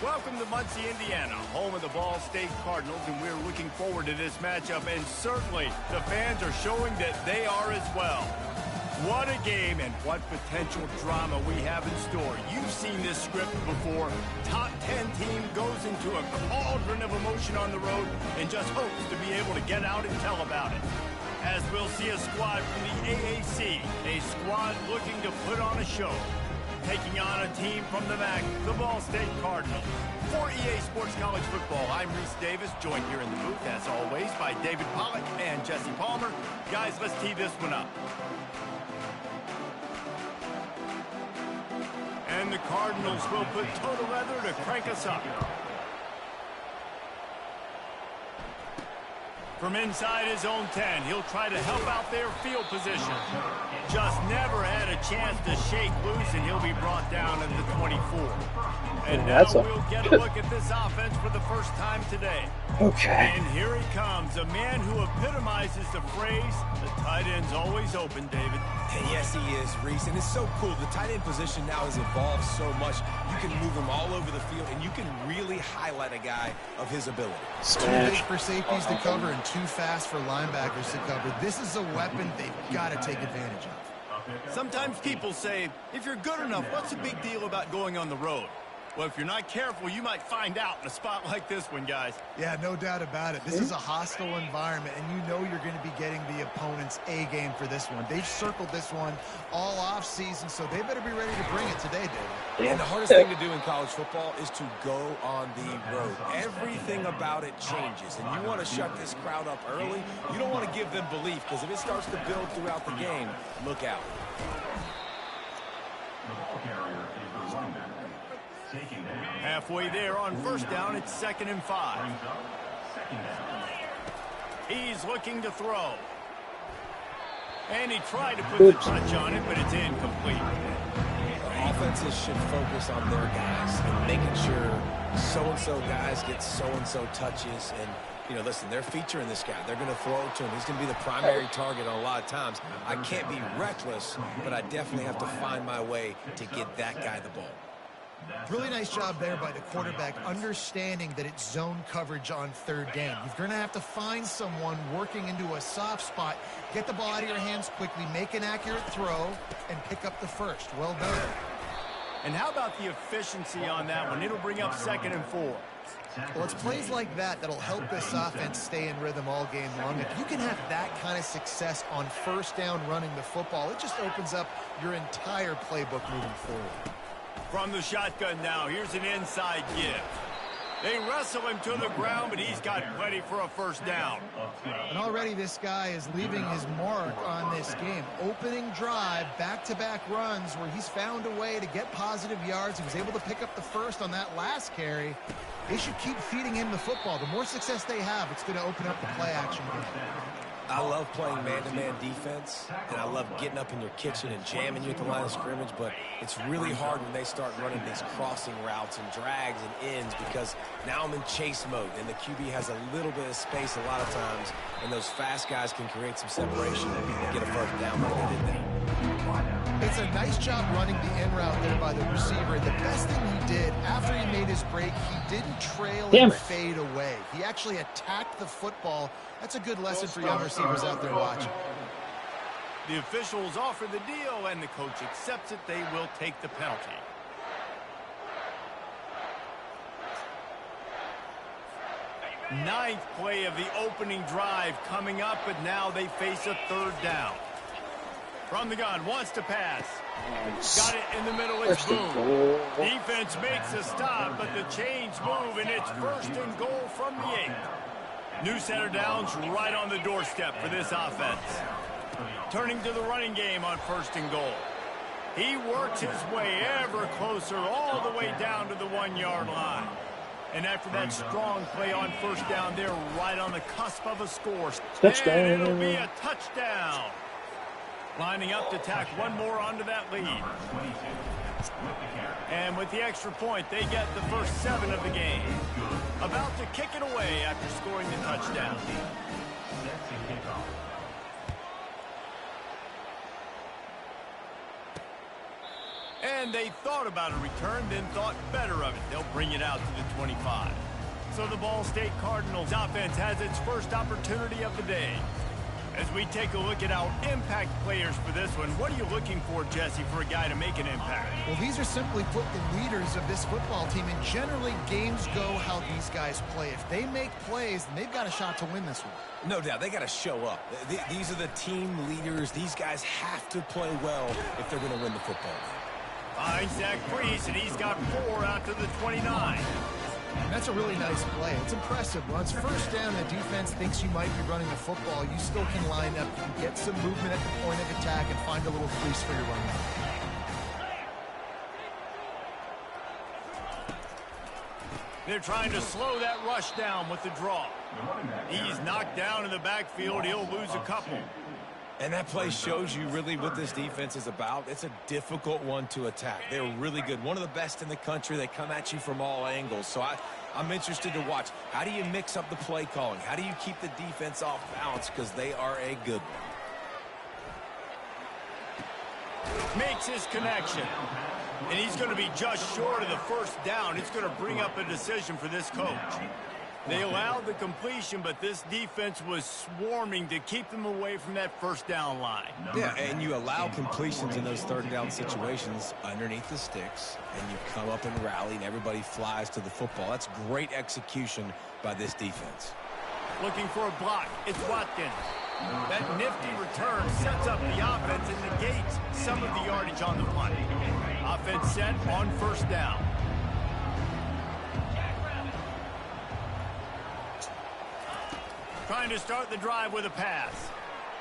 Welcome to Muncie, Indiana, home of the Ball State Cardinals, and we're looking forward to this matchup, and certainly the fans are showing that they are as well. What a game and what potential drama we have in store. You've seen this script before. Top 10 team goes into a cauldron of emotion on the road and just hopes to be able to get out and tell about it. As we'll see a squad from the AAC, a squad looking to put on a show. Taking on a team from the MAC, the Ball State Cardinals. For EA Sports College Football, I'm Reese Davis, joined here in the booth, as always, by David Pollack and Jesse Palmer. Guys, let's tee this one up. And the Cardinals will put total leather to crank us up. From inside his own 10, he'll try to help out their field position. Just never had a chance to shake loose, and he'll be brought down at the 24. And now we'll get a look at this offense for the first time today. Okay. And here he comes, a man who epitomizes the phrase, the tight end's always open, David. And yes, he is, Reese, and it's so cool. The tight end position now has evolved so much. You can move him all over the field, and you can really highlight a guy of his ability. Too big for safeties to cover and too fast for linebackers to cover. This is a weapon they've got to take advantage of. Sometimes people say, if you're good enough, what's the big deal about going on the road? Well, if you're not careful, you might find out in a spot like this one, guys. Yeah, no doubt about it. This is a hostile environment, and you know you're going to be getting the opponent's A game for this one. They've circled this one all off season, so they better be ready to bring it today, David. And the hardest thing to do in college football is to go on the road. Everything about it changes, and you want to shut this crowd up early. You don't want to give them belief, because if it starts to build throughout the game, look out. Halfway there on first down, it's 2nd and 5. He's looking to throw. And he tried to put the touch on it, but it's incomplete. Offenses should focus on their guys and making sure so-and-so guys get so-and-so touches. And, you know, listen, they're featuring this guy. They're going to throw it to him. He's going to be the primary target on a lot of times. I can't be reckless, but I definitely have to find my way to get that guy the ball. Really nice job there by the quarterback, understanding that it's zone coverage on 3rd down. You're going to have to find someone working into a soft spot, get the ball out of your hands quickly, make an accurate throw, and pick up the first. Well done. And how about the efficiency on that one? It'll bring up 2nd and 4. Well, it's plays like that that'll help this offense stay in rhythm all game long. If you can have that kind of success on 1st down running the football, it just opens up your entire playbook moving forward. From the shotgun now, here's an inside give. They wrestle him to the ground, but he's got plenty for a 1st down. And already this guy is leaving his mark on this game. Opening drive, back-to-back runs where he's found a way to get positive yards. He was able to pick up the 1st on that last carry. They should keep feeding him the football. The more success they have, it's going to open up the play-action game. I love playing man-to-man defense, and I love getting up in your kitchen and jamming you at the line of scrimmage, but it's really hard when they start running these crossing routes and drags and ends, because now I'm in chase mode, and the QB has a little bit of space a lot of times, and those fast guys can create some separation and get a 1st down like they did there. It's a nice job running the in route there by the receiver. The best thing he did after he made his break, he didn't trail and fade away. He actually attacked the football. That's a good lesson for young receivers out there watching. The officials offer the deal, and the coach accepts it. They will take the penalty. Ninth play of the opening drive coming up, but now they face a 3rd down. From the gun, wants to pass. Got it in the middle, it's boom. Defense makes a stop, but the chains move, and it's 1st and goal from the 8. New center downs right on the doorstep for this offense. Turning to the running game on 1st and goal. He works his way ever closer all the way down to the 1-yard line. And after that strong play on 1st down, they're right on the cusp of a score. Touchdown. And it'll be a touchdown. Lining up to tack one more onto that lead. And with the extra point, they get the first 7 of the game. About to kick it away after scoring the touchdown. And they thought about a return, then thought better of it. They'll bring it out to the 25. So the Ball State Cardinals offense has its first opportunity of the day. As we take a look at our impact players for this one, what are you looking for, Jesse, for a guy to make an impact? Well, these are simply put the leaders of this football team, and generally games go how these guys play. If they make plays, then they've got a shot to win this one. No doubt, they got to show up. These are the team leaders. These guys have to play well if they're going to win the football game. Finds Zach Priest, and he's got 4 out to the 29. And that's a really nice play. It's impressive. Once first down, the defense thinks you might be running the football. You still can line up, you can get some movement at the point of attack and find a little crease for your run. They're trying to slow that rush down with the draw. He's knocked down in the backfield. He'll lose a couple. And that play shows you really what this defense is about. It's a difficult one to attack. They're really good. One of the best in the country. They come at you from all angles. So I'm interested to watch. How do you mix up the play calling? How do you keep the defense off balance? Because they are a good one. Makes his connection. And he's going to be just short of the first down. It's going to bring up a decision for this coach. They allowed the completion, but this defense was swarming to keep them away from that first down line. Yeah, and you allow completions in those third down situations underneath the sticks, and you come up and rally, and everybody flies to the football. That's great execution by this defense. Looking for a block. It's Watkins. That nifty return sets up the offense and negates some of the yardage on the punt. Offense set on first down. Trying to start the drive with a pass.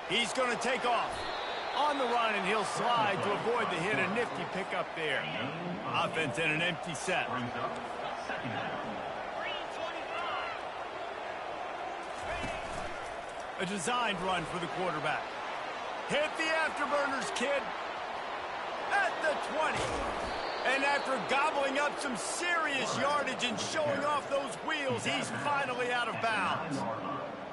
He's going to take off. On the run, and he'll slide to avoid the hit. A nifty pickup there. Offense in an empty set. A designed run for the quarterback. Hit the afterburners, kid. At the 20. And after gobbling up some serious yardage and showing off those wheels, he's finally out of bounds.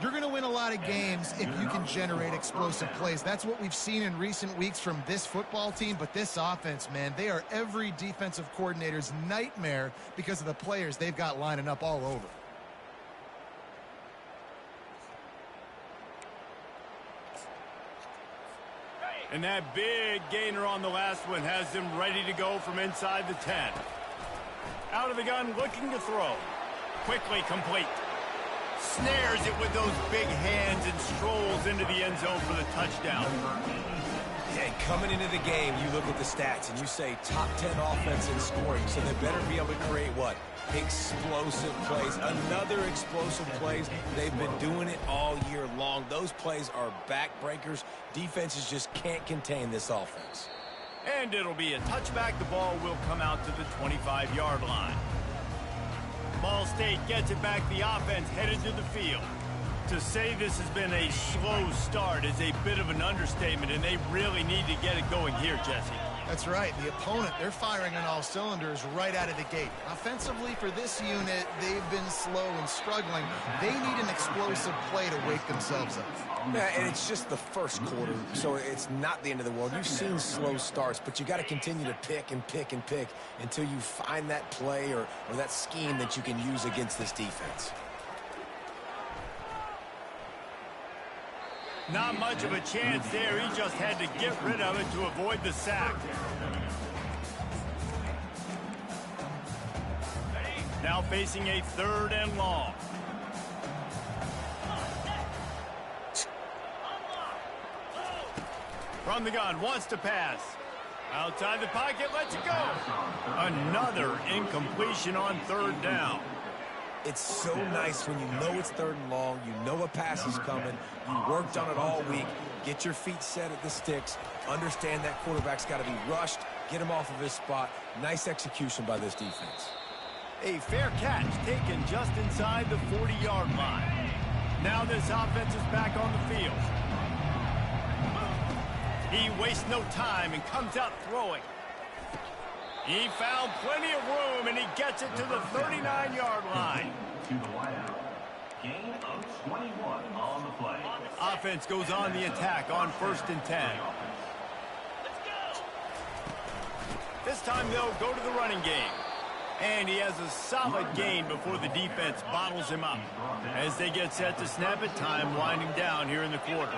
You're going to win a lot of games if you can generate explosive plays. That's what we've seen in recent weeks from this football team, but this offense, man, they are every defensive coordinator's nightmare because of the players they've got lining up all over. And that big gainer on the last one has them ready to go from inside the 10. Out of the gun, looking to throw. Quickly complete. Snares it with those big hands and strolls into the end zone for the touchdown. Yeah, coming into the game, you look at the stats and you say top 10 offense in scoring, so they better be able to create what? Explosive plays. Another explosive plays. They've been doing it all year long. Those plays are backbreakers. Defenses just can't contain this offense. And it'll be a touchback. The ball will come out to the 25-yard line. Ball State gets it back. The offense headed to the field. To say this has been a slow start is a bit of an understatement, and they really need to get it going here, Jesse. That's right. The opponent, they're firing on all cylinders right out of the gate. Offensively for this unit, they've been slow and struggling. They need an explosive play to wake themselves up. Yeah, and it's just the first quarter, so it's not the end of the world. You've seen slow starts, but you got to continue to pick and pick and pick until you find that play or that scheme that you can use against this defense. Not much of a chance there. He just had to get rid of it to avoid the sack. Now facing a 3rd and long. From the gun, wants to pass. Outside the pocket, lets it go. Another incompletion on 3rd down. It's so nice when you know it's 3rd and long, you know a pass is coming, you worked on it all week, get your feet set at the sticks, understand that quarterback's got to be rushed, get him off of his spot. Nice execution by this defense. A fair catch taken just inside the 40-yard line. Now this offense is back on the field. He wastes no time and comes out throwing. He found plenty of room, and he gets it to the 39-yard line. Gain of 21 on the play. Offense goes on the attack on 1st and 10. This time they'll go to the running game. And he has a solid gain before the defense bottles him up. As they get set to snap it, time winding down here in the quarter.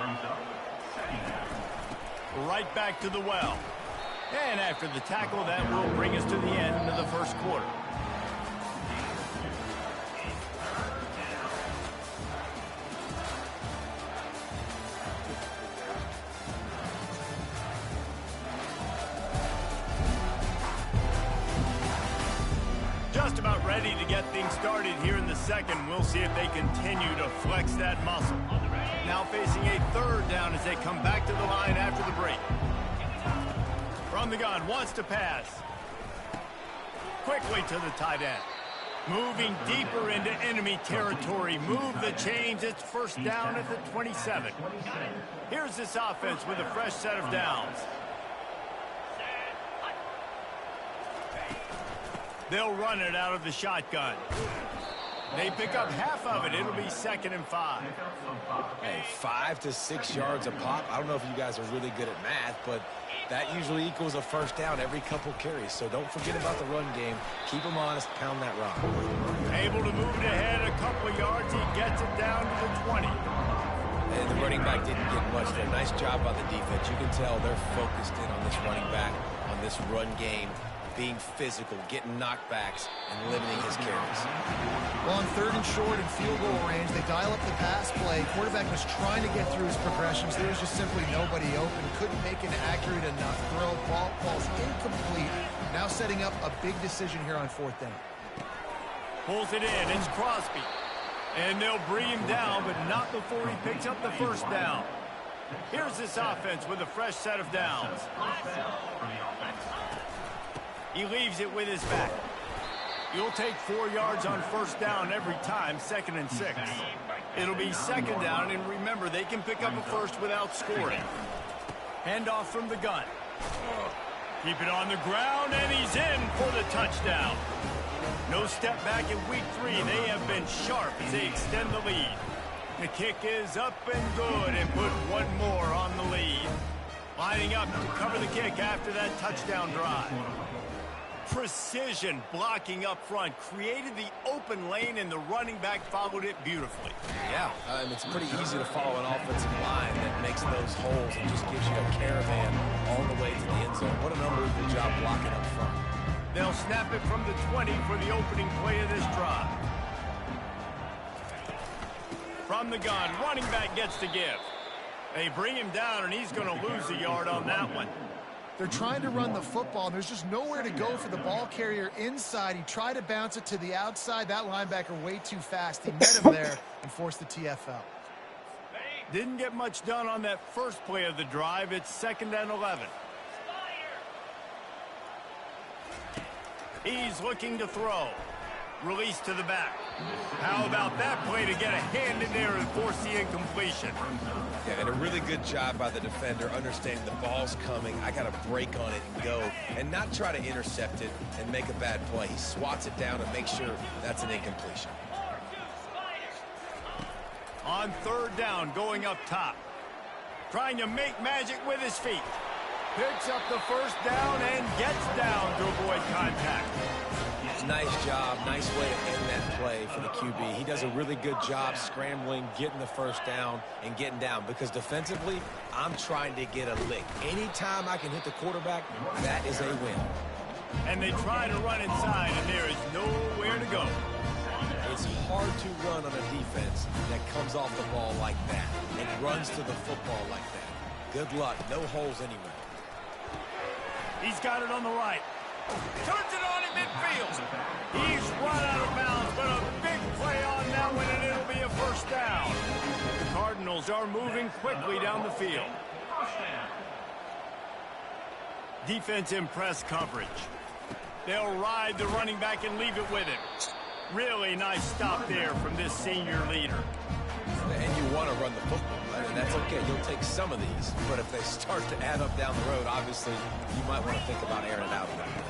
Right back to the well. And after the tackle, that will bring us to the end of the first quarter. Just about ready to get things started here in the second. We'll see if they continue to flex that muscle. Now facing a third down as they come back to the line after the break. From the gun, wants to pass. Quickly to the tight end. Moving deeper into enemy territory. Move the chains. It's first down at the 27. Here's this offense with a fresh set of downs. They'll run it out of the shotgun. They pick up half of it. It'll be 2nd and 5. Hey, 5 to 6 yards a pop. I don't know if you guys are really good at math, but that usually equals a first down every couple carries. So don't forget about the run game. Keep them honest. Pound that rock. Able to move it ahead a couple of yards. He gets it down to the 20. And the running back didn't get much there. Nice job by the defense. You can tell they're focused in on this running back, on this run game, being physical, getting knockbacks, and limiting his carries. Well, on 3rd and short and field goal range, they dial up the pass play. Quarterback was trying to get through his progressions. There was just simply nobody open. Couldn't make an accurate enough throw. Ball falls incomplete. Now setting up a big decision here on 4th down. Pulls it in. It's Crosby. And they'll bring him down, but not before he picks up the first down. Here's this offense with a fresh set of downs. He leaves it with his back. You'll take 4 yards on first down every time, 2nd and 6. It'll be 2nd down, and remember, they can pick up a first without scoring. Handoff from the gun. Keep it on the ground, and he's in for the touchdown. No step back in week 3. They have been sharp as they extend the lead. The kick is up and good, and put one more on the lead. Lining up to cover the kick after that touchdown drive. Precision blocking up front, created the open lane, and the running back followed it beautifully. Yeah, it's pretty easy to follow an offensive line that makes those holes and just gives you a caravan all the way to the end zone. What an unbelievable job blocking up front. They'll snap it from the 20 for the opening play of this drive. From the gun, running back gets to give. They bring him down, and he's going to lose a yard on that one. They're trying to run the football, and there's just nowhere to go for the ball carrier inside. He tried to bounce it to the outside. That linebacker way too fast. He met him there and forced the TFL. Didn't get much done on that first play of the drive. It's 2nd and 11. He's looking to throw. Release to the back. How about that play to get a hand in there and force the incompletion? Yeah, and a really good job by the defender understanding the ball's coming. I got to break on it and go, and not try to intercept it and make a bad play. He swats it down and makes sure that's an incompletion. On 3rd down, going up top. Trying to make magic with his feet. Picks up the first down and gets down to avoid contact. Nice job. Nice way to end that play for the QB. He does a really good job scrambling, getting the first down, and getting down. Because defensively, I'm trying to get a lick. Anytime I can hit the quarterback, that is a win. And they try to run inside, and there is nowhere to go. It's hard to run on a defense that comes off the ball like that and runs to the football like that. Good luck. No holes anywhere. He's got it on the right. Turns it on in midfield. He's run out of bounds, but a big play on that one, and it'll be a first down. The Cardinals are moving quickly down the field. Defense in press coverage. They'll ride the running back and leave it with him. Really nice stop there from this senior leader. And you want to run the football, and that's okay. You'll take some of these, but if they start to add up down the road, obviously, you might want to think about airing it out a little bit.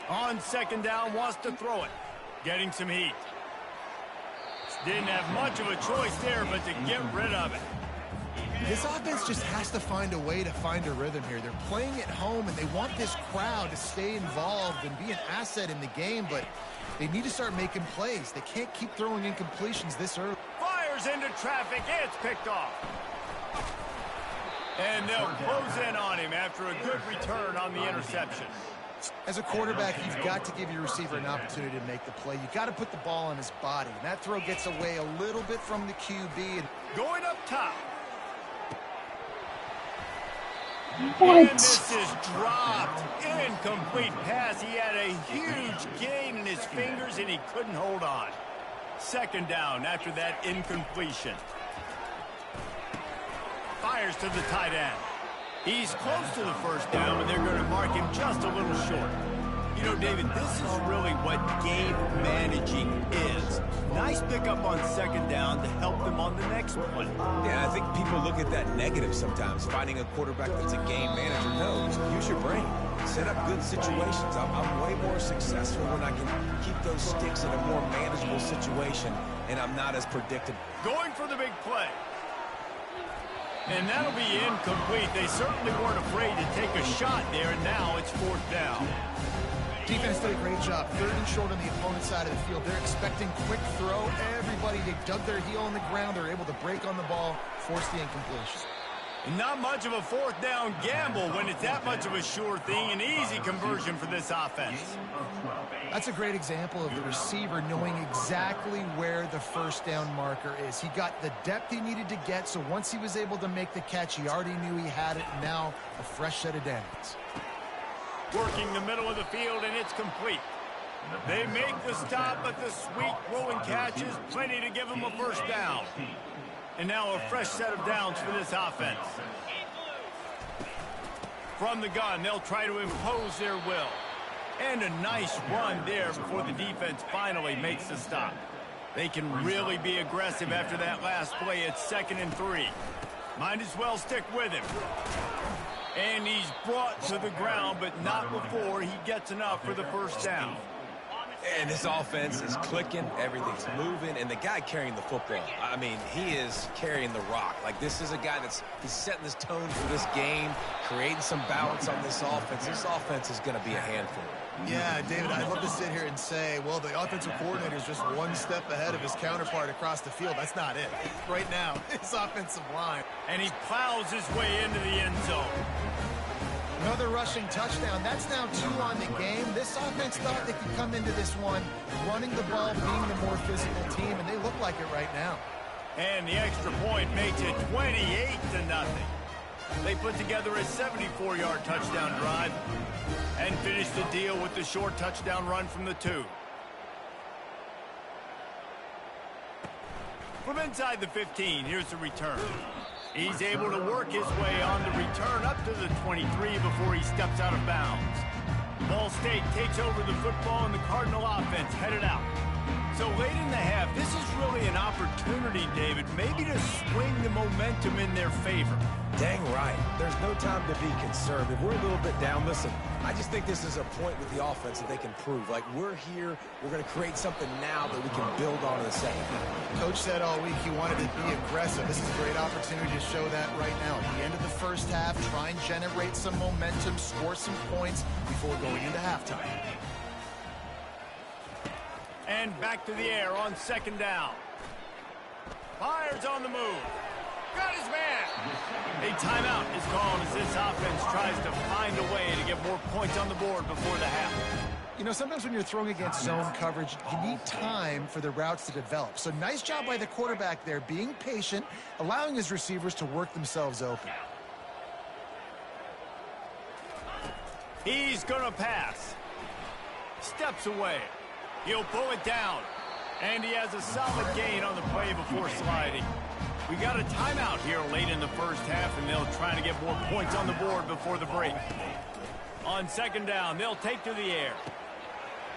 On 2nd down, wants to throw it. Getting some heat. Didn't have much of a choice there, but to get rid of it. This offense just has to find a way to find a rhythm here. They're playing at home, and they want this crowd to stay involved and be an asset in the game, but they need to start making plays. They can't keep throwing incompletions this early. Fires into traffic. It's picked off. And they'll close in on him after a good return on the interception. As a quarterback, you've got to give your receiver an opportunity to make the play. You've got to put the ball on his body. And that throw gets away a little bit from the QB. Going up top. And this is dropped. Incomplete pass. He had a huge gain in his fingers, and he couldn't hold on. Second down after that incompletion. Fires to the tight end. He's close to the first down, and they're going to mark him just a little short. You know, David, this is really what game managing is. Nice pickup on second down to help them on the next play. Yeah, I think people look at that negative sometimes, finding a quarterback that's a game manager. No, use your brain. Set up good situations. I'm way more successful when I can keep those sticks in a more manageable situation, and I'm not as predictable. Going for the big play. And that'll be incomplete. They certainly weren't afraid to take a shot there, and now it's fourth down. Defense did a great job. Third and short on the opponent's side of the field. They're expecting quick throw. Everybody, they dug their heel on the ground. They're able to break on the ball, force the incompletion. Not much of a fourth down gamble when it's that much of a sure thing. An easy conversion for this offense. That's a great example of the receiver knowing exactly where the first down marker is. He got the depth he needed to get, so once he was able to make the catch, he already knew he had it. Now a fresh set of downs. Working the middle of the field, and it's complete. They make the stop, but the sweet rolling catch is plenty to give them a first down. And now a fresh set of downs for this offense. From the gun, they'll try to impose their will. And a nice run there before the defense finally makes the stop. They can really be aggressive after that last play. It's 2nd and 3. Might as well stick with him. And he's brought to the ground, but not before he gets enough for the first down. And this offense is clicking, everything's moving, and the guy carrying the football, I mean, he is carrying the rock. Like, this is a guy he's setting this tone for this game, creating some balance on this offense. This offense is going to be a handful. Yeah, David, I'd love to sit here and say, well, the offensive coordinator is just one step ahead of his counterpart across the field. That's not it. Right now, his offensive line. And he plows his way into the end zone. Another rushing touchdown. That's now 2 on the game. This offense thought they could come into this one running the ball, being the more physical team, and they look like it right now. And the extra point makes it 28-0. They put together a 74-yard touchdown drive and finish the deal with the short touchdown run from the 2. From inside the 15, here's the return. He's able to work his way on the return up to the 23 before he steps out of bounds. Ball State takes over the football, and the Cardinal offense headed out. So late in the half, this is really an opportunity, David, maybe to swing the momentum in their favor. Dang right. There's no time to be conservative. We're a little bit down. Listen, I just think this is a point with the offense that they can prove. Like, we're here, we're going to create something now that we can build on in the second half. Coach said all week he wanted to be aggressive. This is a great opportunity to show that right now. At the end of the first half, try and generate some momentum, score some points before going into halftime. And back to the air on 2nd down. Fires on the move. Got his man. A timeout is called as this offense tries to find a way to get more points on the board before the half. You know, sometimes when you're throwing against zone coverage, you need time for the routes to develop. So nice job by the quarterback there, being patient, allowing his receivers to work themselves open. He's going to pass. Steps away. He'll pull it down. And he has a solid gain on the play before sliding. We got a timeout here late in the first half, and they'll try to get more points on the board before the break. On 2nd down, they'll take to the air.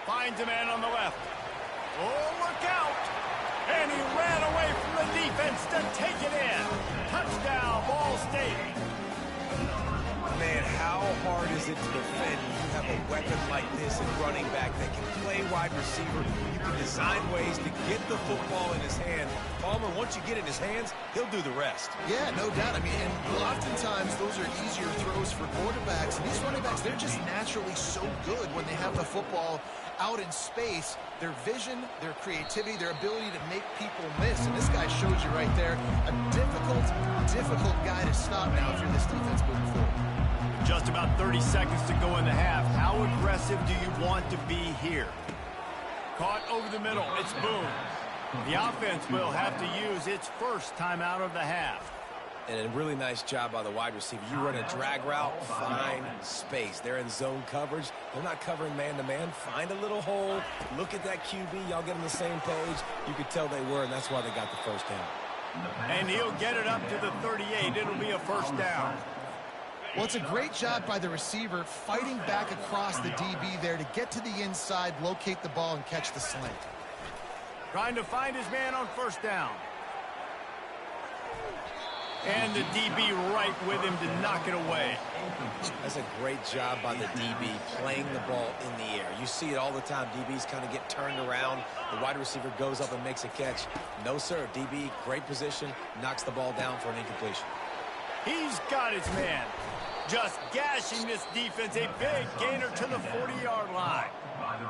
Finds a man on the left. Oh, look out! And he ran away from the defense to take it in. Touchdown, Ball State. Man, how hard is it to defend when you have a weapon like this and running back that can play wide receiver? You can design ways to get the football in his hand. Palmer, once you get it in his hands, he'll do the rest. Yeah, no doubt. I mean, and oftentimes those are easier throws for quarterbacks. And these running backs, they're just naturally so good when they have the football out in space. Their vision, their creativity, their ability to make people miss. And this guy shows you right there a difficult guy to stop now if you're this defense moving forward. Just about 30 seconds to go in the half. How aggressive do you want to be here? Caught over the middle. It's Boone. The offense will have to use its first timeout of the half. And a really nice job by the wide receiver. You run a drag route, find space. They're in zone coverage. They're not covering man-to-man. Find a little hole. Look at that QB. Y'all get on the same page. You could tell they were, and that's why they got the first down. And he'll get it up to the 38. It'll be a first down. Well, it's a great job by the receiver fighting back across the DB there to get to the inside, locate the ball, and catch the slant. Trying to find his man on first down. And the DB right with him to knock it away. That's a great job by the DB playing the ball in the air. You see it all the time. DBs kind of get turned around. The wide receiver goes up and makes a catch. No, sir. DB, great position, knocks the ball down for an incompletion. He's got his man. Just gashing this defense. A big gainer to the 40-yard line.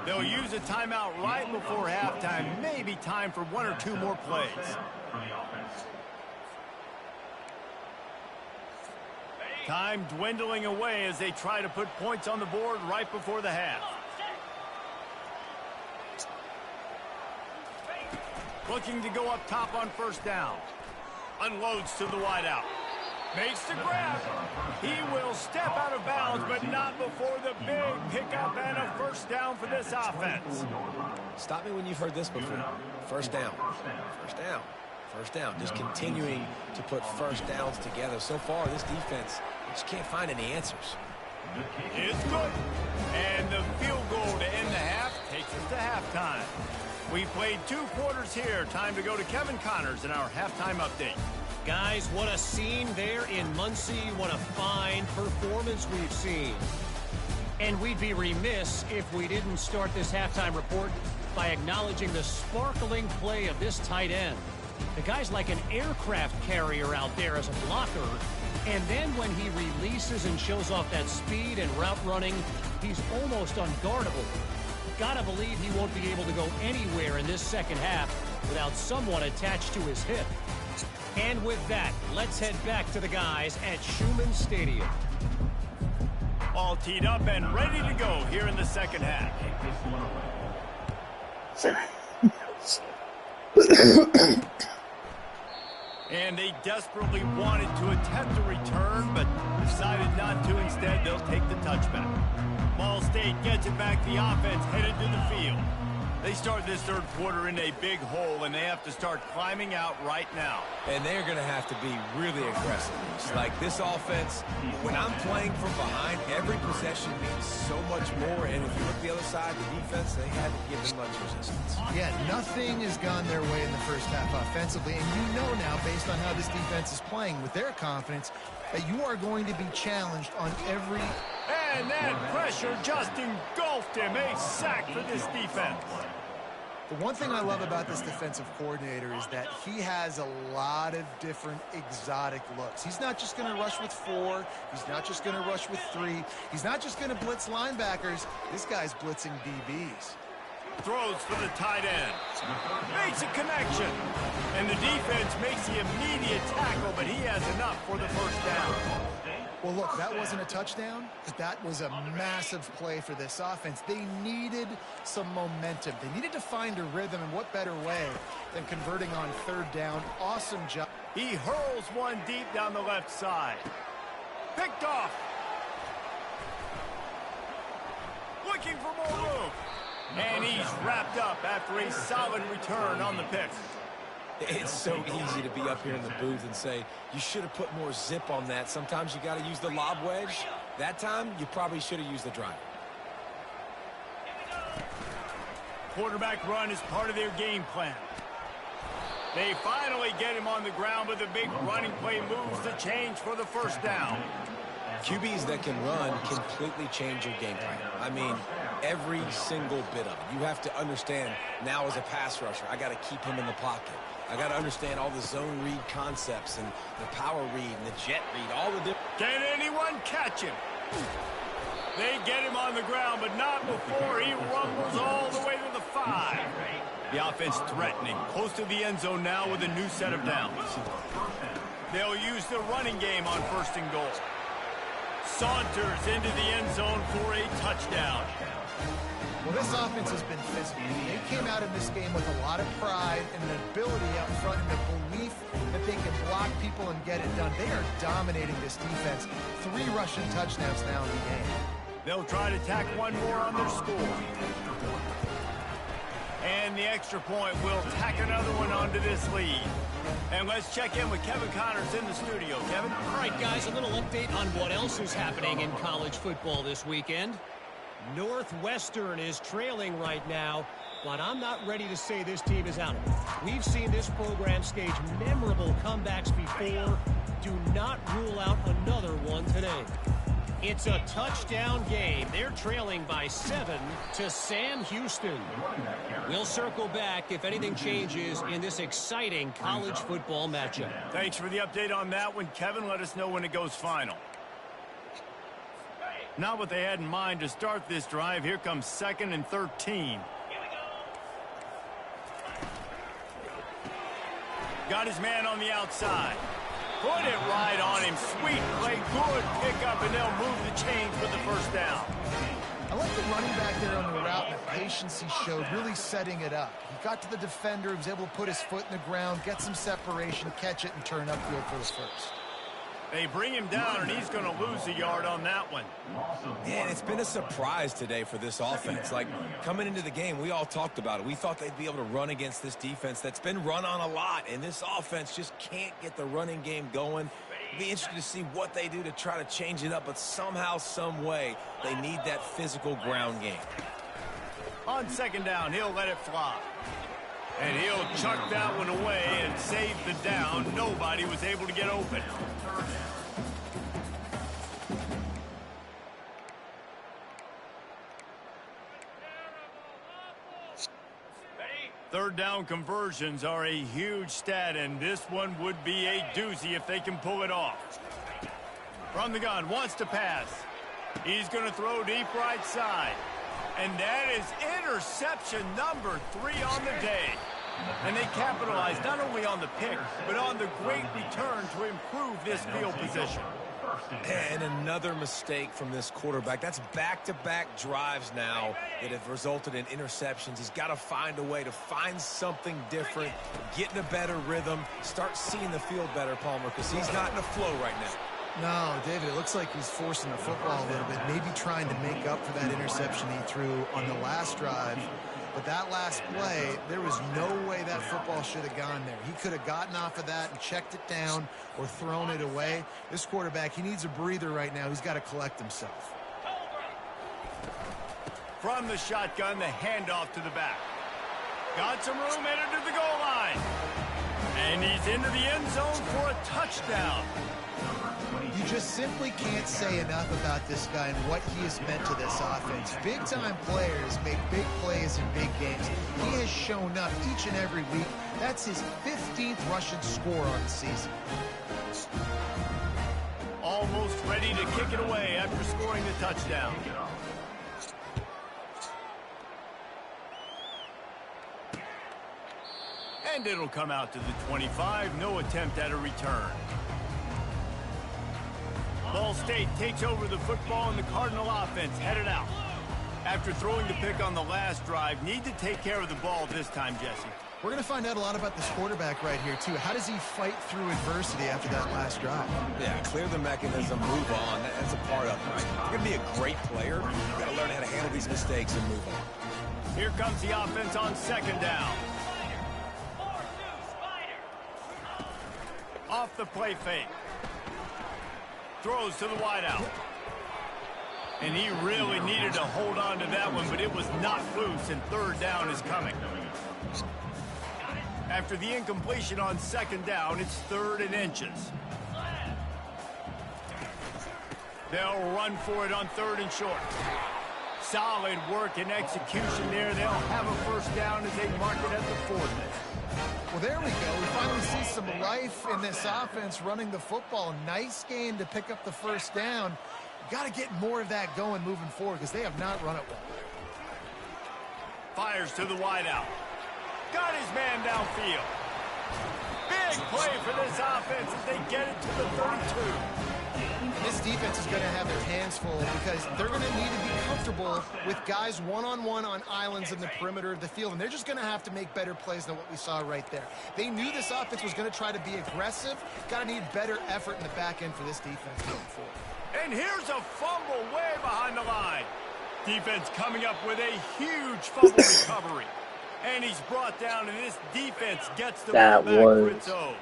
They'll use a timeout right before halftime. Maybe time for one or two more plays. Time dwindling away as they try to put points on the board right before the half. Looking to go up top on first down. Unloads to the wideout. Makes the grab. He will step out of bounds, but not before the big pickup and a first down for this offense. Stop me when you've heard this before. First down. First down. First down. Just continuing to put first downs together. So far, this defense just can't find any answers. It's good. And the field goal to end the half takes us to halftime. We've played 2 quarters here. Time to go to Kevin Connors in our halftime update. Guys, what a scene there in Muncie. What a fine performance we've seen. And we'd be remiss if we didn't start this halftime report by acknowledging the sparkling play of this tight end. The guy's like an aircraft carrier out there as a blocker. And then when he releases and shows off that speed and route running, he's almost unguardable. Gotta believe he won't be able to go anywhere in this second half without someone attached to his hip. And with that, let's head back to the guys at Schumann Stadium. All teed up and ready to go here in the second half. And they desperately wanted to attempt a return, but decided not to. Instead, they'll take the touchback. Ball State gets it back. The offense headed to the field. They start this third quarter in a big hole, and they have to start climbing out right now. And they're going to have to be really aggressive. It's like this offense, when I'm playing from behind, every possession means so much more. And if you look the other side, the defense, they haven't given much resistance. Yeah, nothing has gone their way in the first half offensively. And you know now, based on how this defense is playing with their confidence, that you are going to be challenged on every... And that pressure just engulfed him. A sack for this defense. The one thing I love about this defensive coordinator is that he has a lot of different exotic looks. He's not just going to rush with 4. He's not just going to rush with 3. He's not just going to blitz linebackers. This guy's blitzing DBs. Throws for the tight end. Makes a connection. And the defense makes the immediate tackle, but he has enough for the first down. Well, look, that wasn't a touchdown, but that was a massive play for this offense. They needed some momentum. They needed to find a rhythm, and what better way than converting on third down. Awesome job. He hurls one deep down the left side. Picked off. Looking for more room. And he's wrapped up after a solid return on the pick. It's so easy to be up here in the booth and say, you should have put more zip on that. Sometimes you got to use the lob wedge. That time, you probably should have used the drive. Quarterback run is part of their game plan. They finally get him on the ground, but the big running play moves the change for the first down. QBs that can run completely change your game plan. I mean, every single bit of it. You have to understand now as a pass rusher, I got to keep him in the pocket. I got to understand all the zone read concepts and the power read and the jet read, all the different. Can anyone catch him? They get him on the ground, but not before he rumbles all the way to the 5. The offense threatening, close to the end zone now with a new set of downs. They'll use the running game on 1st and goal. Saunters into the end zone for a touchdown. Well, this offense has been physical. They came out of this game with a lot of pride and an ability up front and the belief that they can block people and get it done. They are dominating this defense. 3 rushing touchdowns now in the game. They'll try to tack one more on their score. And the extra point will tack another one onto this lead. And let's check in with Kevin Connors in the studio. Kevin? All right, guys, a little update on what else is happening in college football this weekend. Northwestern is trailing right now, but I'm not ready to say this team is out of it. We've seen this program stage memorable comebacks before. Do not rule out another one today. It's a touchdown game. They're trailing by 7 to Sam Houston. We'll circle back if anything changes in this exciting college football matchup. Thanks for the update on that one, Kevin. Let us know when it goes final. Not what they had in mind to start this drive. Here comes 2nd and 13. Got his man on the outside. Put it right on him. Sweet play. Good pickup, and they'll move the chains with the 1st down. I like the running back there on the route and the patience he showed, really setting it up. He got to the defender, he was able to put his foot in the ground, get some separation, catch it, and turn upfield for his 1st. They bring him down, and he's going to lose a yard on that one. Man, it's been a surprise today for this offense. Like, coming into the game, we all talked about it. We thought they'd be able to run against this defense that's been run on a lot, and this offense just can't get the running game going. It'll be interesting to see what they do to try to change it up, but somehow, some way, they need that physical ground game. On 2nd down, he'll let it fly. And he'll chuck that one away and save the down. Nobody was able to get open. Third down conversions are a huge stat, and this one would be a doozy if they can pull it off. From the gun, wants to pass. He's going to throw deep right side. And that is interception number 3 on the day. And they capitalized not only on the pick, but on the great return to improve this field position. And another mistake from this quarterback. That's back-to-back drives now that have resulted in interceptions. He's got to find a way to find something different, get in a better rhythm, start seeing the field better, Palmer, because he's not in a flow right now. No, David, it looks like he's forcing the football a little bit, maybe trying to make up for that interception he threw on the last drive. But that last play, there was no way that football should have gone there. He could have gotten off of that and checked it down or thrown it away. This quarterback, he needs a breather right now. He's got to collect himself. From the shotgun, the handoff to the back. Got some room, headed to the goal line. And he's into the end zone for a touchdown. You just simply can't say enough about this guy and what he has meant to this offense. Big-time players make big plays in big games. He has shown up each and every week. That's his 15th rushing score on the season. Almost ready to kick it away after scoring the touchdown. And it'll come out to the 25. No attempt at a return. Ball State takes over the football, and the Cardinal offense headed out. After throwing the pick on the last drive, need to take care of the ball this time, Jesse. We're going to find out a lot about this quarterback right here, too. How does he fight through adversity after that last drive? Yeah, clear the mechanism, move on. That's a part of it, right? You're going to be a great player. You've got to learn how to handle these mistakes and move on. Here comes the offense on 2nd down. Off the play fake. Throws to the wideout. And he really needed to hold on to that one, but it was not loose, and 3rd down is coming. After the incompletion on 2nd down, it's 3rd and inches. They'll run for it on 3rd and short. Solid work and execution there. They'll have a first down as they mark it at the 40. Well, there we go. We finally see some life in this offense running the football. Nice game to pick up the first down. You got to get more of that going moving forward because they have not run it well. Fires to the wideout. Got his man downfield. Big play for this offense as they get it to the 32. And this defense is going to have their hands full because they're going to need to be comfortable with guys one-on-one on islands in the perimeter of the field, and they're just going to have to make better plays than what we saw right there. They knew this offense was going to try to be aggressive. Got to need better effort in the back end for this defense going forward. And here's a fumble way behind the line. Defense coming up with a huge fumble recovery. And he's brought down, and this defense gets the ball back for its own.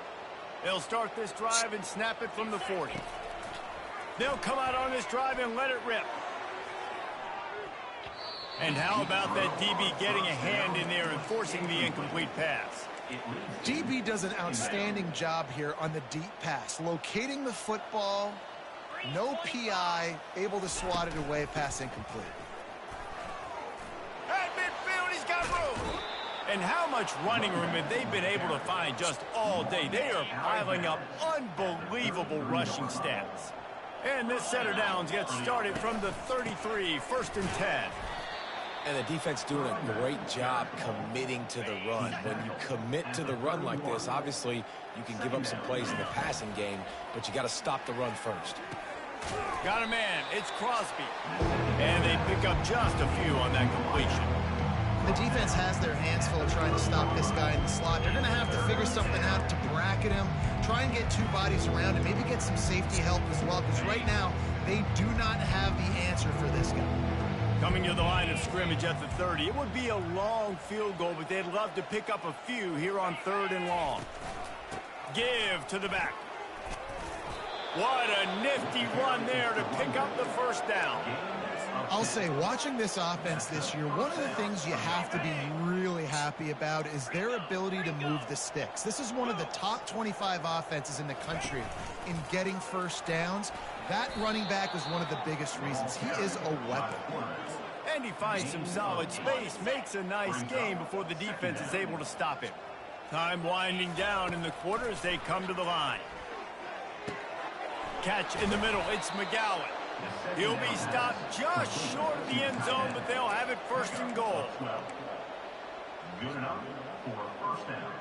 They'll start this drive and snap it from the 40. They'll come out on this drive and let it rip. And how about that DB getting a hand in there and forcing the incomplete pass? DB does an outstanding job here on the deep pass, locating the football, no PI, able to swat it away, pass incomplete. At midfield, he's got room. And how much running room have they been able to find just all day? They are piling up unbelievable rushing stats. And this set of downs gets started from the 33, 1st and 10. And the defense doing a great job committing to the run. When you commit to the run like this, obviously you can give up some plays in the passing game, but you got to stop the run first. Got a man. It's Crosby. And they pick up just a few on that completion. The defense has their hands full trying to stop this guy in the slot. They're going to have to figure something out to bracket him, try and get 2 bodies around him, maybe get some safety help as well, because right now they do not have the answer for this guy. Coming to the line of scrimmage at the 30. It would be a long field goal, but they'd love to pick up a few here on 3rd and long. Give to the back. What a nifty run there to pick up the first down. I'll say, watching this offense this year, one of the things you have to be really happy about is their ability to move the sticks. This is one of the top 25 offenses in the country in getting first downs. That running back is one of the biggest reasons. He is a weapon. And he finds some solid space, makes a nice game before the defense is able to stop him. Time winding down in the quarter as they come to the line. Catch in the middle, it's McGowan. He'll be stopped just short of the end zone, but they'll have it 1st and goal. Good enough for a first down.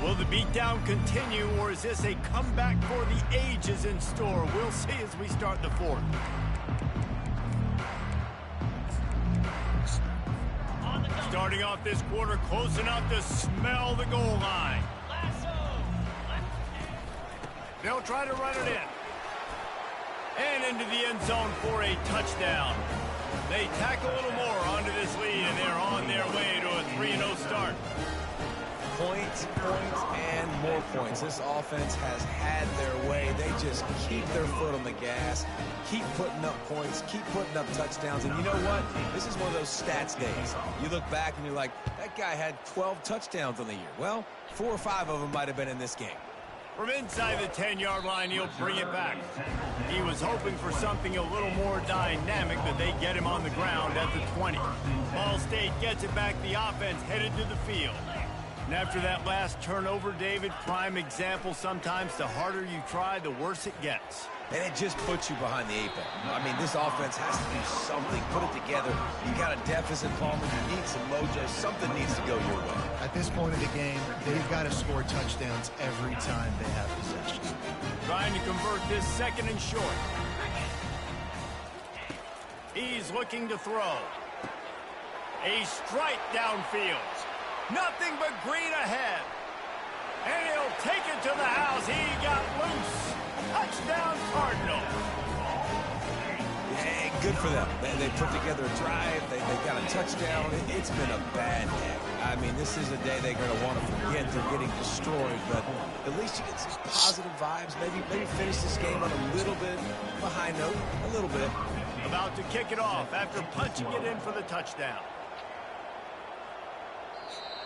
Will the beatdown continue, or is this a comeback for the ages in store? We'll see as we start the 4th. Starting off this quarter close enough to smell the goal line. They'll try to run it in. And into the end zone for a touchdown. They tack a little more onto this lead, and they're on their way to a 3-0 start. Points, and more points. This offense has had their way. They just keep their foot on the gas, keep putting up points, keep putting up touchdowns. And you know what? This is one of those stats days. You look back and you're like, that guy had 12 touchdowns on the year. Well, 4 or 5 of them might have been in this game. From inside the 10-yard line, he'll bring it back. He was hoping for something a little more dynamic, but they get him on the ground at the 20. Ball State gets it back. The offense headed to the field. And after that last turnover, David, prime example, sometimes the harder you try, the worse it gets. And it just puts you behind the 8 ball. I mean, this offense has to do something, put it together. You got a deficit, Palmer. You need some mojo. Something needs to go your way. At this point of the game, they've got to score touchdowns every time they have possession. Trying to convert this 2nd and short. He's looking to throw. A strike downfield. Nothing but green ahead. And he'll take it to the house. He got loose. Touchdown, Cardinal. Hey, good for them. They put together a drive. They got a touchdown. It's been a bad day. I mean, this is a day they're going to want to forget. They're getting destroyed, but at least you get some positive vibes. Maybe finish this game on a little bit of a high note, a little bit. About to kick it off after punching it in for the touchdown.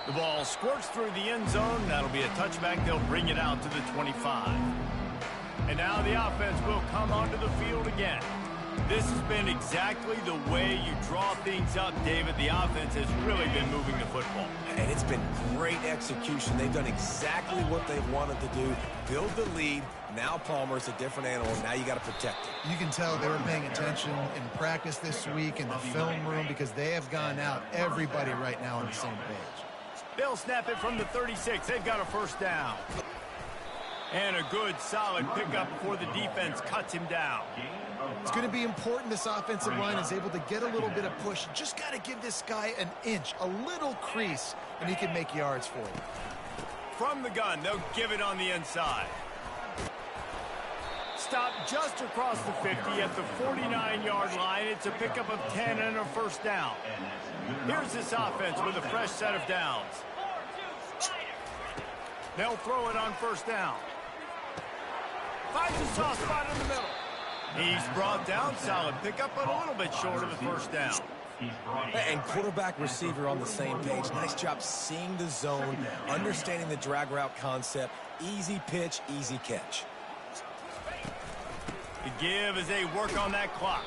The ball squirts through the end zone. That'll be a touchback. They'll bring it out to the 25. And now the offense will come onto the field again. This has been exactly the way you draw things up, David. The offense has really been moving the football. And it's been great execution. They've done exactly what they've wanted to do. Build the lead. Now Palmer's a different animal. Now you got to protect it. You can tell they were paying attention in practice this week in the film room because they have gone out, everybody right now on the same page. They'll snap it from the 36. They've got a first down. And a good, solid pickup before the defense cuts him down. It's going to be important this offensive line is able to get a little bit of push. Just got to give this guy an inch, a little crease, and he can make yards for you. From the gun, they'll give it on the inside. Stop just across the 50 at the 49-yard line. It's a pickup of 10 and a first down. Here's this offense with a fresh set of downs. They'll throw it on first down. Finds a soft spot in the middle. He's brought down, solid pickup, but a little bit short of the first down. And quarterback receiver on the same page. Nice job seeing the zone, understanding the drag route concept. Easy pitch, easy catch. The give as they work on that clock.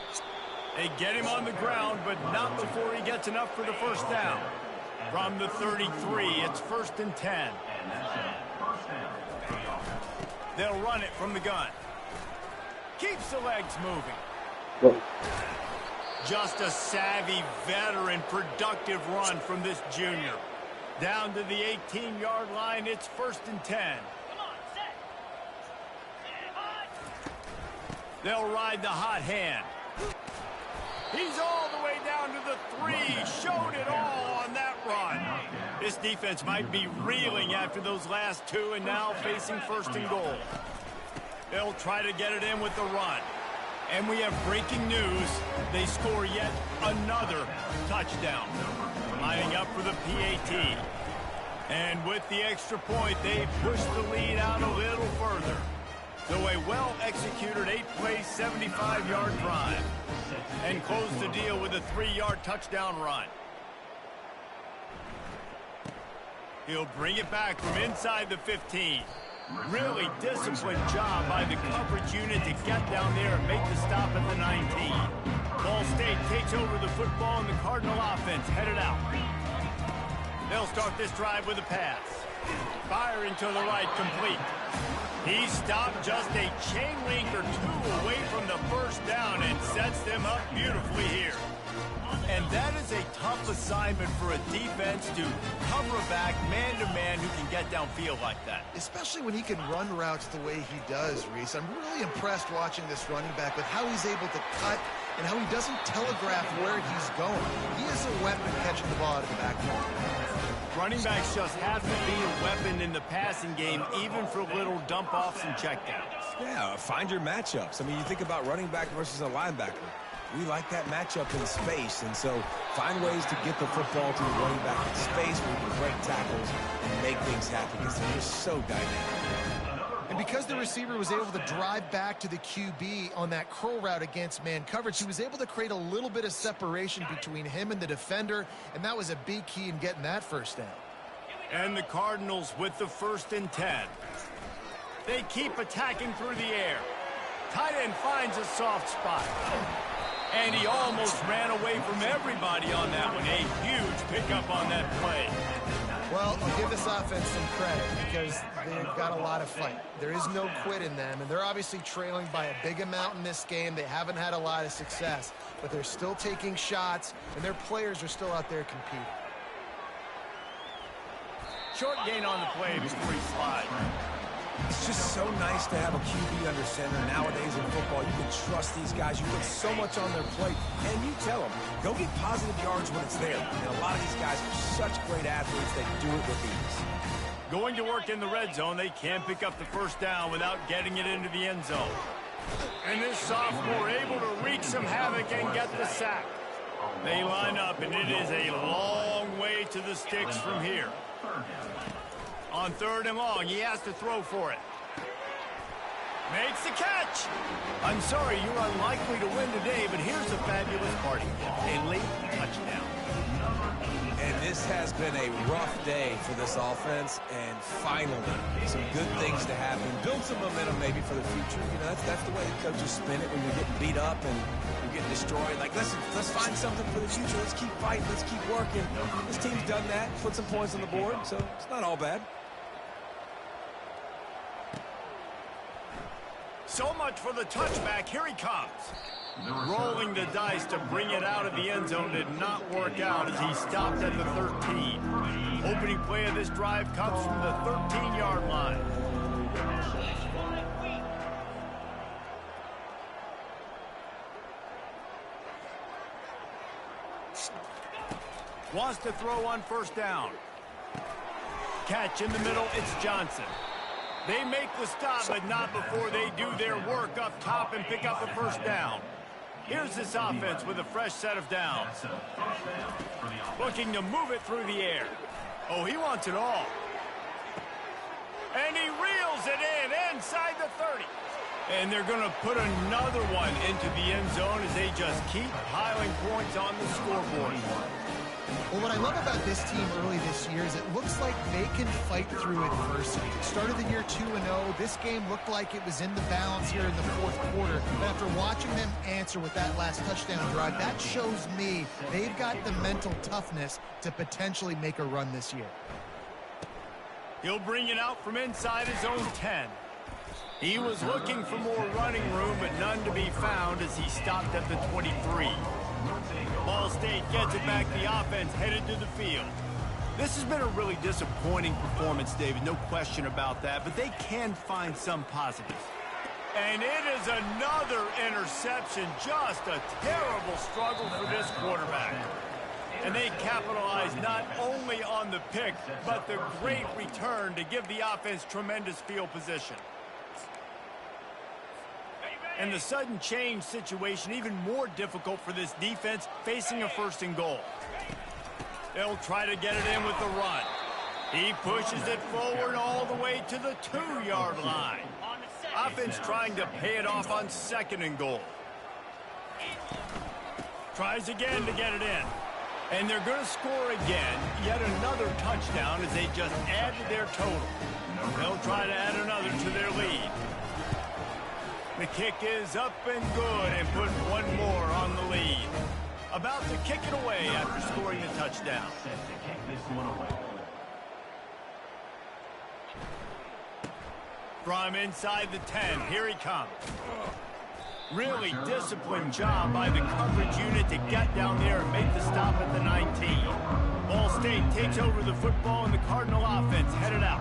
They get him on the ground, but not before he gets enough for the first down. From the 33, it's 1st and 10. They'll run it from the gun. Keeps the legs moving. Just a savvy, veteran, productive run from this junior. Down to the 18-yard line, it's 1st and 10. They'll ride the hot hand. He's all the way down to the 3. Showed it all on that run. This defense might be reeling after those last 2 and now facing 1st and goal. They'll try to get it in with the run. And we have breaking news. They score yet another touchdown. Lining up for the PAT. And with the extra point, they push the lead out a little further. So a well-executed 8-play, 75-yard drive. And close the deal with a 3-yard touchdown run. He'll bring it back from inside the 15. Really disciplined job by the coverage unit to get down there and make the stop at the 19. Ball State takes over the football and the Cardinal offense headed out. They'll start this drive with a pass. Firing to the right, complete. He stopped just a chain link or 2 away from the first down and sets them up beautifully here. And that is a tough assignment for a defense to cover a back man-to-man who can get downfield like that. Especially when he can run routes the way he does, Reese. I'm really impressed watching this running back with how he's able to cut and how he doesn't telegraph where he's going. He is a weapon catching the ball out of the backfield. Running backs just have to be a weapon in the passing game, even for little dump-offs and checkdowns. Yeah, find your matchups. I mean, you think about running back versus a linebacker. We like that matchup in space, and so find ways to get the football to the running back in space where you can break tackles and make things happen because they're just so dynamic. And because the receiver was able to drive back to the QB on that curl route against man coverage, he was able to create a little bit of separation between him and the defender, and that was a big key in getting that first down. And the Cardinals with the 1st and 10. They keep attacking through the air. Tight end finds a soft spot. And he almost ran away from everybody on that one. A huge pickup on that play. Well, I'll give this offense some credit because they've got a lot of fight. There is no quit in them, and they're obviously trailing by a big amount in this game. They haven't had a lot of success, but they're still taking shots, and their players are still out there competing. Short gain on the play before he slides. It's just so nice to have a QB under center. Nowadays in football, you can trust these guys. You put so much on their plate, and you tell them, go get positive yards when it's there. And a lot of these guys are such great athletes, they do it with ease. Going to work in the red zone, they can't pick up the first down without getting it into the end zone. And this sophomore able to wreak some havoc and get the sack. They line up, and it is a long way to the sticks from here. On 3rd and long, he has to throw for it. Makes the catch. I'm sorry, you're unlikely to win today, but here's a fabulous party. A late touchdown. And this has been a rough day for this offense, and finally, some good things to happen. Build some momentum maybe for the future. You know, that's the way the coaches spin it when you're getting beat up and you're getting destroyed. Like, let's find something for the future. Let's keep fighting. Let's keep working. This team's done that, put some points on the board, so it's not all bad. So much for the touchback. Here he comes. Rolling the dice to bring it out of the end zone did not work out as he stopped at the 13. Opening play of this drive comes from the 13-yard line. Wants to throw on 1st down. Catch in the middle, it's Johnson. They make the stop, but not before they do their work up top and pick up a 1st down. Here's this offense with a fresh set of downs. Looking to move it through the air. Oh, he wants it all. And he reels it in inside the 30. And they're going to put another one into the end zone as they just keep piling points on the scoreboard. Well, what I love about this team early this year is it looks like they can fight through adversity. Started the year 2-0. This game looked like it was in the balance here in the 4th quarter. But after watching them answer with that last touchdown drive, that shows me they've got the mental toughness to potentially make a run this year. He'll bring it out from inside his own 10. He was looking for more running room, but none to be found as he stopped at the 23. Ball State gets it back. The offense headed to the field. This has been a really disappointing performance, David. No question about that, but they can find some positives. And it is another interception. Just a terrible struggle for this quarterback. And they capitalize not only on the pick, but the great return to give the offense tremendous field position. And the sudden change situation even more difficult for this defense facing a 1st and goal. They'll try to get it in with the run. He pushes it forward all the way to the 2-yard line. Offense trying to pay it off on 2nd and goal. Tries again to get it in. And they're going to score again. Yet another touchdown as they just add to their total. They'll try to add another to their lead. The kick is up and good and put one more on the lead. About to kick it away after scoring the touchdown. From inside the 10, here he comes. Really disciplined job by the coverage unit to get down there and make the stop at the 19. Ball State takes over the football and the Cardinal offense headed out.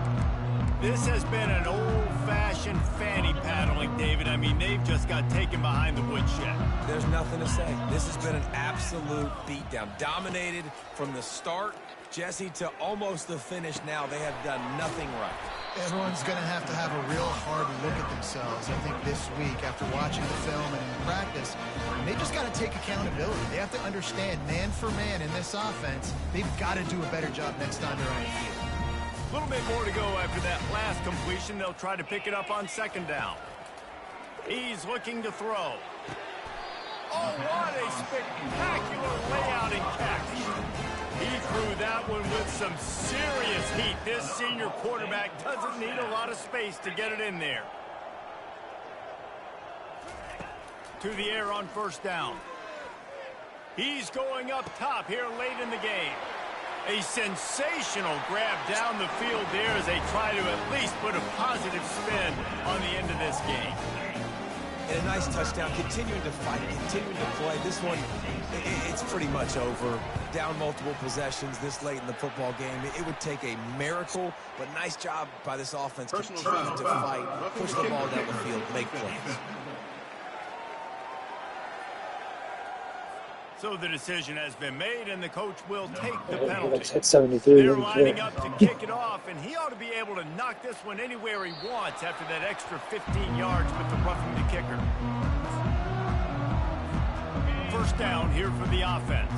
This has been an old-fashioned fanny paddling, David. I mean, they've just got taken behind the woodshed. There's nothing to say. This has been an absolute beatdown. Dominated from the start, Jesse, to almost the finish now. They have done nothing right. Everyone's going to have a real hard look at themselves, I think, this week after watching the film and in practice. And they just got to take accountability. They have to understand, man for man in this offense, they've got to do a better job next time they're on the field. A little bit more to go after that last completion. They'll try to pick it up on 2nd down. He's looking to throw. Oh, what a spectacular layout and catch. He threw that one with some serious heat. This senior quarterback doesn't need a lot of space to get it in there. To the air on 1st down. He's going up top here late in the game. A sensational grab down the field there as they try to at least put a positive spin on the end of this game. And a nice touchdown, continuing to fight, continuing to play. This one, it's pretty much over. Down multiple possessions this late in the football game. It would take a miracle, but nice job by this offense. Continue to fight, push the ball down the field, make plays. So the decision has been made, and the coach will take the penalty. Hit 73. They're lining up to kick it off, and he ought to be able to knock this one anywhere he wants after that extra 15 yards with the roughing the kicker. 1st down here for the offense.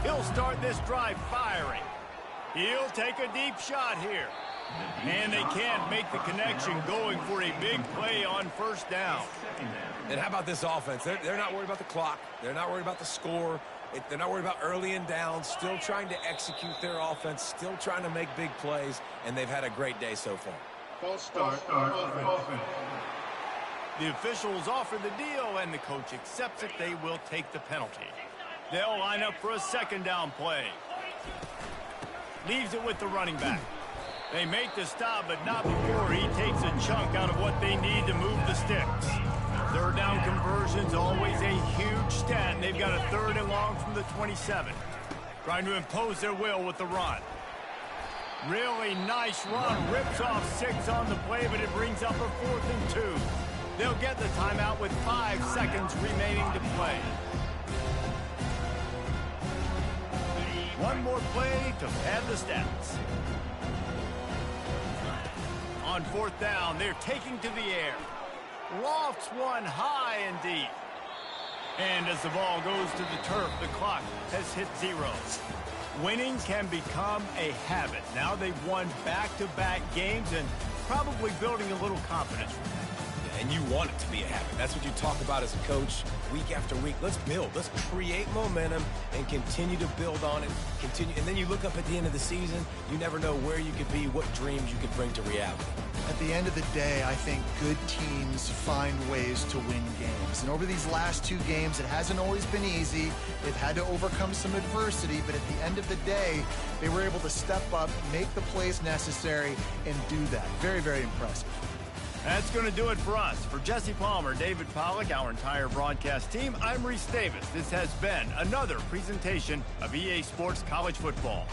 He'll start this drive firing. He'll take a deep shot here. And they can't make the connection going for a big play on first down. And how about this offense? They're not worried about the clock. They're not worried about the score. They're not worried about early and down. Still trying to execute their offense. Still trying to make big plays. And they've had a great day so far. False start offense. The officials offer the deal, and the coach accepts it. They will take the penalty. They'll line up for a second down play. Leaves it with the running back. They make the stop, but not before he takes a chunk out of what they need to move the sticks. Third down conversion's always a huge stat, and they've got a 3rd and long from the 27. Trying to impose their will with the run. Really nice run. Rips off 6 on the play, but it brings up a 4th and 2. They'll get the timeout with 5 seconds remaining to play. One more play to pad the stats. On 4th down, they're taking to the air. Lofts one high and deep. And as the ball goes to the turf, the clock has hit 0. Winning can become a habit. Now they've won back-to-back games and probably building a little confidence from that. And you want it to be a habit. That's what you talk about as a coach week after week. Let's build. Let's create momentum and continue to build on it. And then you look up at the end of the season, you never know where you could be, what dreams you could bring to reality. At the end of the day, I think good teams find ways to win games. And over these last 2 games, it hasn't always been easy. They've had to overcome some adversity, but at the end of the day, they were able to step up, make the plays necessary, and do that. Very, very impressive. That's going to do it for us. For Jesse Palmer, David Pollack, our entire broadcast team, I'm Reese Davis. This has been another presentation of EA Sports College Football.